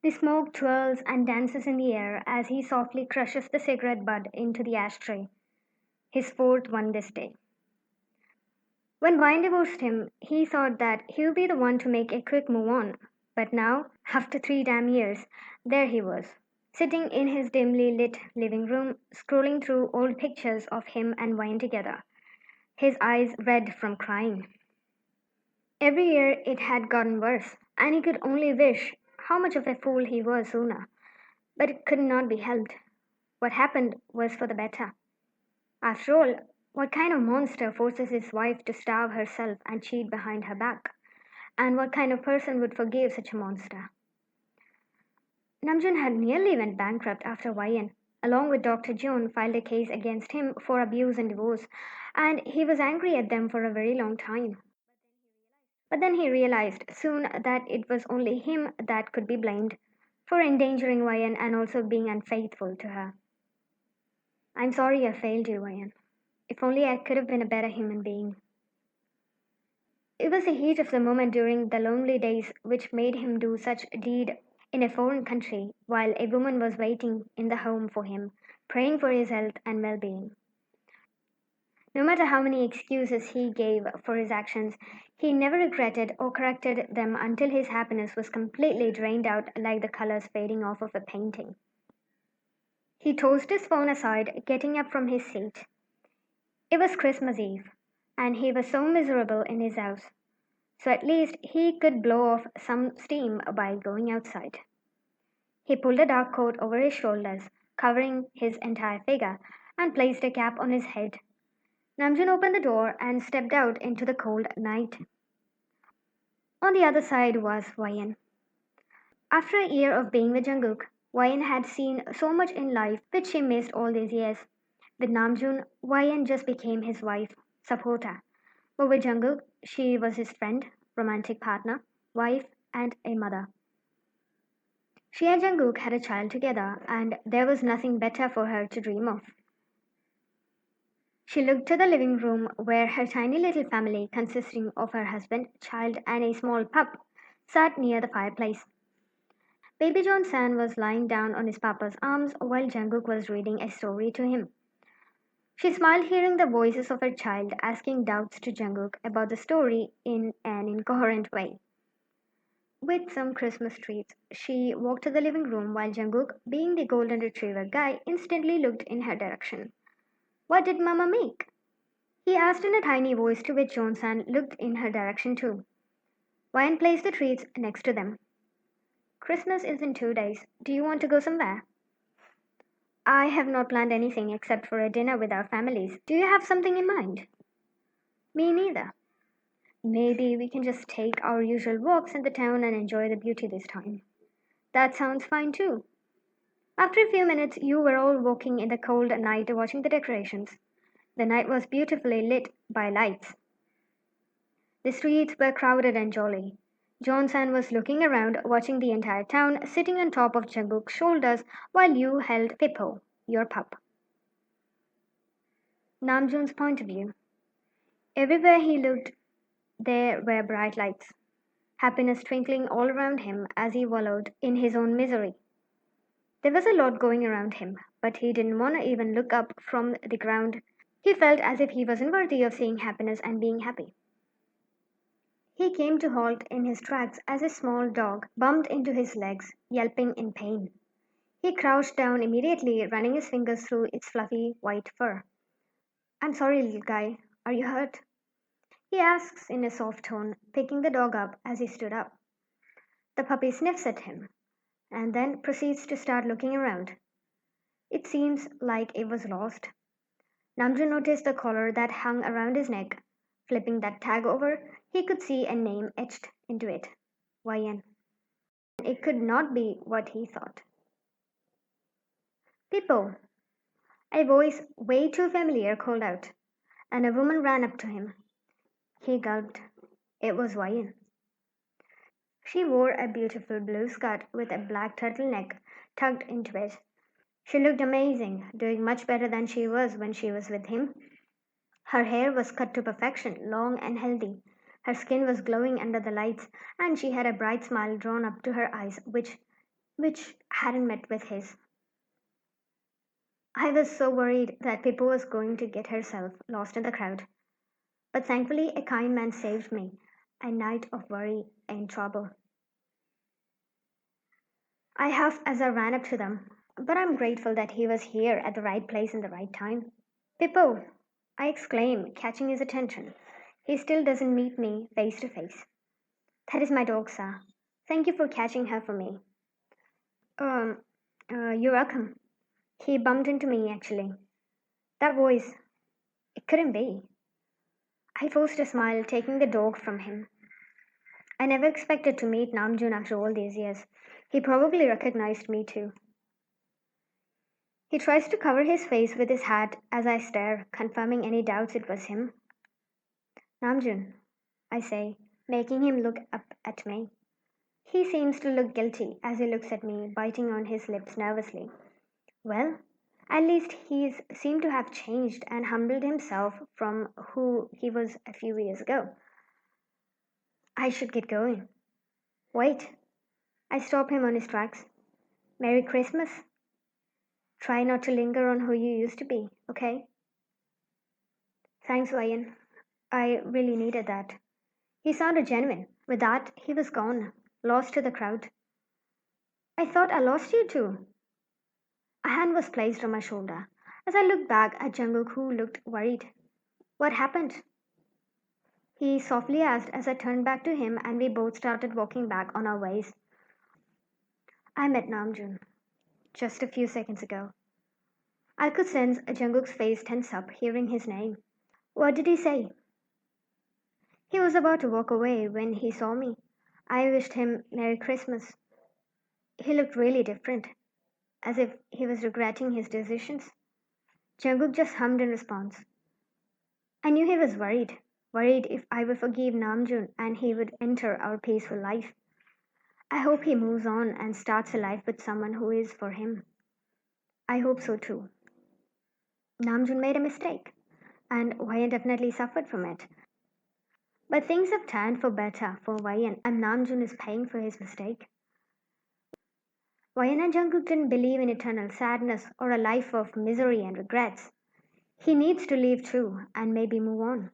The smoke twirls and dances in the air as he softly crushes the cigarette butt into the ashtray, his fourth one this day. When Vine divorced him, he thought that he would be the one to make a quick move on. But now, after 3 damn years, there he was, sitting in his dimly lit living room, scrolling through old pictures of him and Vine together, his eyes red from crying. Every year it had gotten worse, and he could only wish how much of a fool he was sooner. But it could not be helped. What happened was for the better. After all, what kind of monster forces his wife to starve herself and cheat behind her back? And what kind of person would forgive such a monster? Namjoon had nearly went bankrupt after Wayan, along with Dr. Joan, filed a case against him for abuse and divorce, and he was angry at them for a very long time. But then he realized soon that it was only him that could be blamed for endangering Wayan and also being unfaithful to her. I'm sorry I failed you, Wayan. If only I could have been a better human being. It was the heat of the moment during the lonely days which made him do such a deed in a foreign country while a woman was waiting in the home for him, praying for his health and well being. No matter how many excuses he gave for his actions, he never regretted or corrected them until his happiness was completely drained out like the colors fading off of a painting. He tossed his phone aside, getting up from his seat. It was Christmas Eve, and he was so miserable in his house, so at least he could blow off some steam by going outside. He pulled a dark coat over his shoulders, covering his entire figure, and placed a cap on his head. Namjoon opened the door and stepped out into the cold night. On the other side was Wayan. After a year of being with Jungkook, Wayan had seen so much in life which she missed all these years. With Namjoon, Wayan just became his wife, supporter. But with Jungkook, she was his friend, romantic partner, wife, and a mother. She and Jungkook had a child together, and there was nothing better for her to dream of. She looked to the living room where her tiny little family, consisting of her husband, child, and a small pup, sat near the fireplace. Baby John San was lying down on his papa's arms while Jungkook was reading a story to him. She smiled hearing the voices of her child asking doubts to Jungkook about the story in an incoherent way. With some Christmas treats, she walked to the living room while Jungkook, being the golden retriever guy, instantly looked in her direction. What did Mama make? He asked in a tiny voice, to which Johnson looked in her direction too. Wyan placed the treats next to them. Christmas is in 2 days. Do you want to go somewhere? I have not planned anything except for a dinner with our families. Do you have something in mind? Me neither. Maybe we can just take our usual walks in the town and enjoy the beauty this time. That sounds fine too. After a few minutes, you were all walking in the cold night watching the decorations. The night was beautifully lit by lights. The streets were crowded and jolly. Johnson was looking around, watching the entire town, sitting on top of Jungkook's shoulders while you held Pippo, your pup. Namjoon's point of view. Everywhere he looked, there were bright lights, happiness twinkling all around him as he wallowed in his own misery. There was a lot going around him, but he didn't want to even look up from the ground. He felt as if he wasn't worthy of seeing happiness and being happy. He came to halt in his tracks as a small dog bumped into his legs, yelping in pain. He crouched down immediately, running his fingers through its fluffy white fur. I'm sorry, little guy. Are you hurt? He asks in a soft tone, picking the dog up as he stood up. The puppy sniffs at him and then proceeds to start looking around. It seems like it was lost. Namjoon noticed the collar that hung around his neck. Flipping that tag over, he could see a name etched into it. YN. It could not be what he thought. Pippo! A voice way too familiar called out, and a woman ran up to him. He gulped. It was YN. She wore a beautiful blue skirt with a black turtleneck tucked into it. She looked amazing, doing much better than she was when she was with him. Her hair was cut to perfection, long and healthy. Her skin was glowing under the lights, and she had a bright smile drawn up to her eyes, which which hadn't met with his. I was so worried that Pippa was going to get herself lost in the crowd, but thankfully a kind man saved me. A night of worry and trouble. I huffed as I ran up to them, but I'm grateful that he was here at the right place in the right time. Pippo! I exclaimed, catching his attention. He still doesn't meet me face to face. That is my dog, sir. Thank you for catching her for me. Um, you're welcome. He bumped into me, actually. That voice, it couldn't be. I forced a smile, taking the dog from him. I never expected to meet Namjoon after all these years. He probably recognized me too. He tries to cover his face with his hat as I stare, confirming any doubts it was him. Namjoon, I say, making him look up at me. He seems to look guilty as he looks at me, biting on his lips nervously. Well, at least he's seemed to have changed and humbled himself from who he was a few years ago. I should get going. Wait, I stop him on his tracks. Merry Christmas. Try not to linger on who you used to be, okay? Thanks, Ryan. I really needed that. He sounded genuine. With that, he was gone, lost to the crowd. I thought I lost you too. A hand was placed on my shoulder. As I looked back at Jungkook, who looked worried. What happened? He softly asked as I turned back to him and we both started walking back on our ways. I met Namjoon just a few seconds ago. I could sense Jungkook's face tense up hearing his name. What did he say? He was about to walk away when he saw me. I wished him Merry Christmas. He looked really different, as if he was regretting his decisions. Jungkook just hummed in response. I knew he was worried, worried if I would forgive Namjoon and he would enter our peaceful life. I hope he moves on and starts a life with someone who is for him. I hope so too. Namjoon made a mistake, and Wayan definitely suffered from it. But things have turned for better for Wayan, and Namjoon is paying for his mistake. Wayan and Jungkook didn't believe in eternal sadness or a life of misery and regrets. He needs to leave too and maybe move on.